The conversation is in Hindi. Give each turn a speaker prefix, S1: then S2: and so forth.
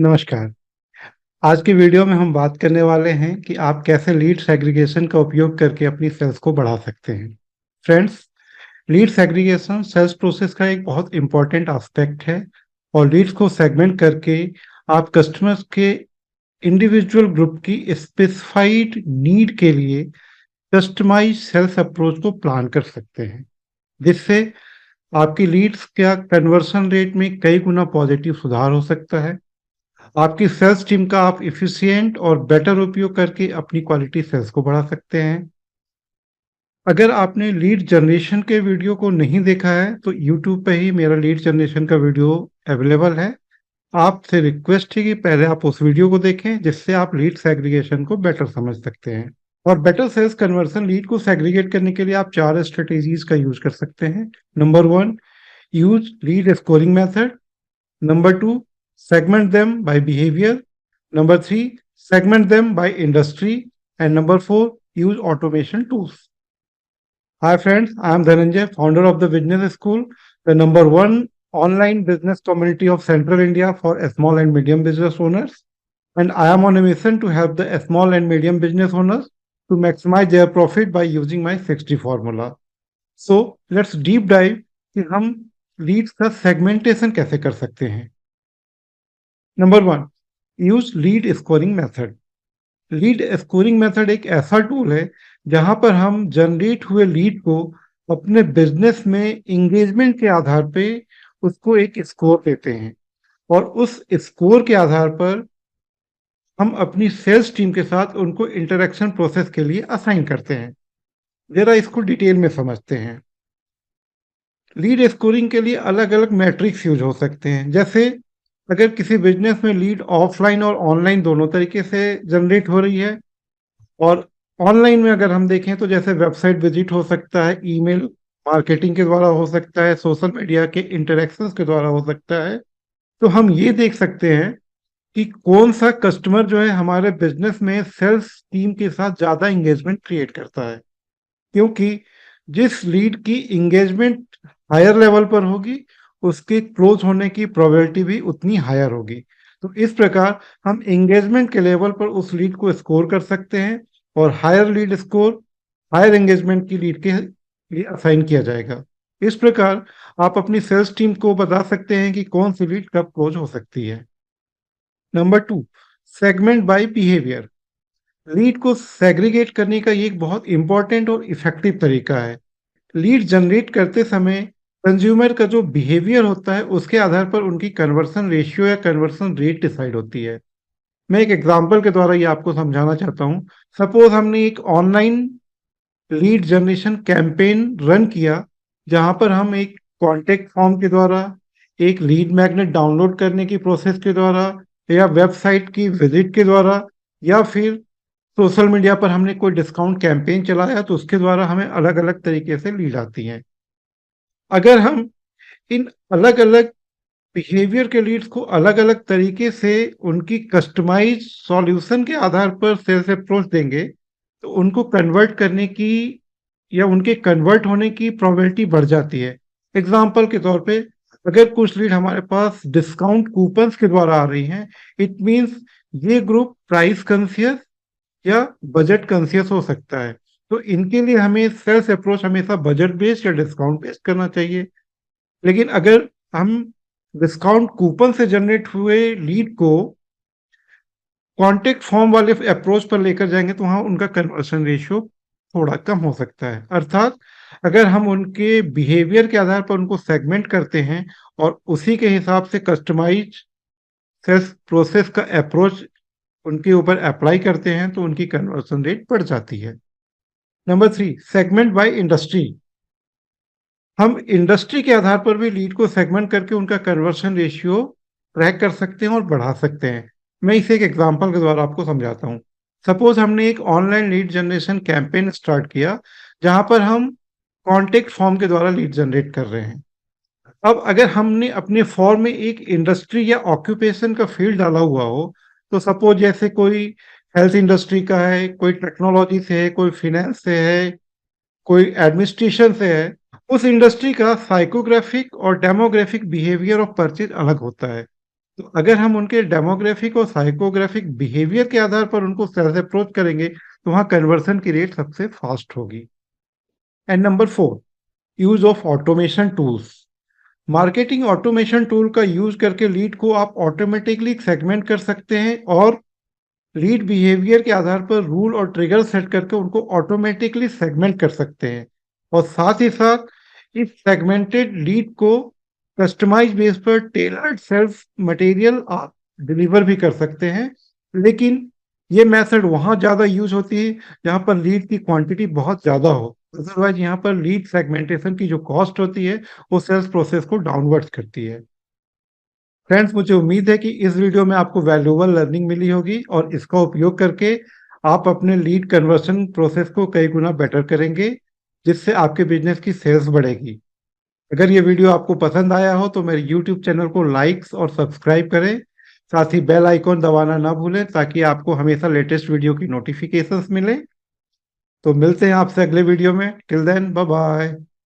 S1: नमस्कार। आज की वीडियो में हम बात करने वाले हैं कि आप कैसे लीड सेग्रीगेशन का उपयोग करके अपनी सेल्स को बढ़ा सकते हैं। Friends, lead segregation sales process का एक बहुत इम्पोर्टेंट एस्पेक्ट है और लीड्स को सेगमेंट करके आप कस्टमर्स के इंडिविजुअल ग्रुप की स्पेसिफाइड नीड के लिए कस्टमाइज सेल्स अप्रोच को प्लान कर सकते हैं, जिससे आपकी लीड्स का कन्वर्शन रेट में कई गुना पॉजिटिव सुधार हो सकता है। आपकी सेल्स टीम का आप एफिशिएंट और बेटर उपयोग करके अपनी क्वालिटी सेल्स को बढ़ा सकते हैं। अगर आपने लीड जनरेशन के वीडियो को नहीं देखा है तो यूट्यूब पे ही मेरा लीड जनरेशन का वीडियो अवेलेबल है। आपसे रिक्वेस्ट है कि पहले आप उस वीडियो को देखें, जिससे आप लीड सेग्रीगेशन को बेटर समझ सकते हैं। और बेटर सेल्स कन्वर्सन लीड को सेग्रीगेट करने के लिए आप 4 स्ट्रेटेजीज का यूज कर सकते हैं। Number 1, use lead scoring method. Number 2, segment them by behavior. Number 3, segment them by industry. And number 4, use automation tools. Hi friends, I am Dhananjay, founder of the Business School, the number one online business community of Central India for small and medium business owners. And I am on a mission to help the small and medium business owners to maximize their profit by using my 60 formula. So let's deep dive कि हम लीड्स का सेगमेंटेशन कैसे कर सकते हैं। Number 1, use lead scoring method. Lead scoring method एक ऐसा टूल है जहां पर हम जनरेट हुए लीड को अपने बिजनेस में इंगेजमेंट के आधार पे उसको एक स्कोर देते हैं और उस स्कोर के आधार पर हम अपनी सेल्स टीम के साथ उनको इंटरेक्शन प्रोसेस के लिए असाइन करते हैं। जरा इसको डिटेल में समझते हैं। लीड स्कोरिंग के लिए अलग अलग मैट्रिक्स यूज हो सकते हैं। जैसे अगर किसी बिजनेस में लीड ऑफलाइन और ऑनलाइन दोनों तरीके से जनरेट हो रही है, और ऑनलाइन में अगर हम देखें तो जैसे वेबसाइट विजिट हो सकता है, ईमेल मार्केटिंग के द्वारा हो सकता है, सोशल मीडिया के इंटरेक्शंस के द्वारा हो सकता है, तो हम ये देख सकते हैं कि कौन सा कस्टमर जो है हमारे बिजनेस में सेल्स टीम के साथ ज्यादा इंगेजमेंट क्रिएट करता है। क्योंकि जिस लीड की इंगेजमेंट हायर लेवल पर होगी, उसके क्लोज होने की प्रोबेबिलिटी भी उतनी हायर होगी। तो इस प्रकार हम एंगेजमेंट के लेवल पर उस लीड को स्कोर कर सकते हैं और higher lead score higher engagement की लीड के लिए असाइन किया जाएगा। इस प्रकार आप अपनी सेल्स टीम को बता सकते हैं कि कौन सी लीड कब क्लोज हो सकती है। Number 2, segment by behaviour. Lead को सेग्रीगेट करने का ये एक बहुत इंपॉर्टेंट और इफेक्टिव तरीका है। लीड जनरेट करते समय कंज्यूमर का जो बिहेवियर होता है उसके आधार पर उनकी कन्वर्सन रेशियो या कन्वर्सन रेट डिसाइड होती है। मैं एक एग्जांपल के द्वारा ये आपको समझाना चाहता हूँ। सपोज हमने एक online lead generation campaign run किया, जहां पर हम एक कॉन्टेक्ट फॉर्म के द्वारा, एक लीड मैग्नेट डाउनलोड करने की प्रोसेस के द्वारा, या वेबसाइट की विजिट के द्वारा, या फिर सोशल मीडिया पर हमने कोई डिस्काउंट कैंपेन चलाया, तो उसके द्वारा हमें अलग अलग तरीके से लीड आती हैं। अगर हम इन अलग अलग बिहेवियर के लीड्स को अलग अलग तरीके से उनकी कस्टमाइज सॉल्यूशन के आधार पर सेल्स अप्रोच देंगे, तो उनको कन्वर्ट करने की या उनके कन्वर्ट होने की प्रोबेबिलिटी बढ़ जाती है। एग्जाम्पल के तौर पे, अगर कुछ लीड हमारे पास डिस्काउंट कूपन्स के द्वारा आ रही हैं, इट मीन्स ये ग्रुप प्राइस कॉन्शियस या बजट कॉन्शियस हो सकता है। तो इनके लिए हमें सेल्स अप्रोच हमेशा बजट बेस्ड या डिस्काउंट बेस्ड करना चाहिए। लेकिन अगर हम डिस्काउंट कूपन से जनरेट हुए लीड को कॉन्टेक्ट फॉर्म वाले अप्रोच पर लेकर जाएंगे, तो वहां उनका कन्वर्शन रेशियो थोड़ा कम हो सकता है। अर्थात अगर हम उनके बिहेवियर के आधार पर उनको सेगमेंट करते हैं और उसी के हिसाब से कस्टमाइज सेल्स प्रोसेस का अप्रोच उनके ऊपर अप्लाई करते हैं, तो उनकी कन्वर्सन रेट बढ़ जाती है। Number 3, segment by industry. हम इंडस्ट्री के आधार पर भी लीड को सेगमेंट करके उनका कन्वर्शन रेशियो ट्रैक कर सकते हैं और बढ़ा सकते हैं। मैं इसे एक एग्जांपल के द्वारा आपको समझाता हूँ। सपोज हमने एक online lead generation campaign start किया, जहां पर हम कॉन्टेक्ट फॉर्म के द्वारा लीड जनरेट कर रहे हैं। अब अगर हमने अपने फॉर्म में एक इंडस्ट्री या ऑक्यूपेशन का फील्ड डाला हुआ हो, तो सपोज जैसे कोई हेल्थ इंडस्ट्री का है, कोई टेक्नोलॉजी से है, कोई फिनेंस से है, कोई एडमिनिस्ट्रेशन से है, उस इंडस्ट्री का साइकोग्राफिक और डेमोग्राफिक बिहेवियर ऑफ परचेज अलग होता है। तो अगर हम उनके डेमोग्राफिक और साइकोग्राफिक बिहेवियर के आधार पर उनको सेल्स अप्रोच करेंगे तो वहां कन्वर्सन की रेट सबसे फास्ट होगी। And number 4, use of automation tools. Marketing automation tool का यूज करके लीड को आप ऑटोमेटिकली सेगमेंट कर सकते हैं और लीड बिहेवियर के आधार पर रूल और ट्रिगर सेट करके उनको ऑटोमेटिकली सेगमेंट कर सकते हैं। और साथ ही साथ इस सेगमेंटेड लीड को कस्टमाइज बेस पर टेलर्ड सेल्फ मटेरियल आप डिलीवर भी कर सकते हैं। लेकिन ये मेथड वहां ज्यादा यूज होती है जहां पर लीड की क्वांटिटी बहुत ज्यादा हो। अदरवाइज यहाँ पर लीड सेगमेंटेशन की जो कॉस्ट होती है वो सेल्स प्रोसेस को डाउनवर्ड्स करती है। फ्रेंड्स, मुझे उम्मीद है कि इस वीडियो में आपको वैल्यूएबल लर्निंग मिली होगी और इसका उपयोग करके आप अपने लीड कन्वर्सन प्रोसेस को कई गुना बेटर करेंगे, जिससे आपके बिजनेस की सेल्स बढ़ेगी। अगर ये वीडियो आपको पसंद आया हो तो मेरे यूट्यूब चैनल को लाइक्स और सब्सक्राइब करें। साथ ही बेल आइकॉन दबाना ना भूलें ताकि आपको हमेशा लेटेस्ट वीडियो की नोटिफिकेशंस मिले। तो मिलते हैं आपसे अगले वीडियो में। Till then, bye bye.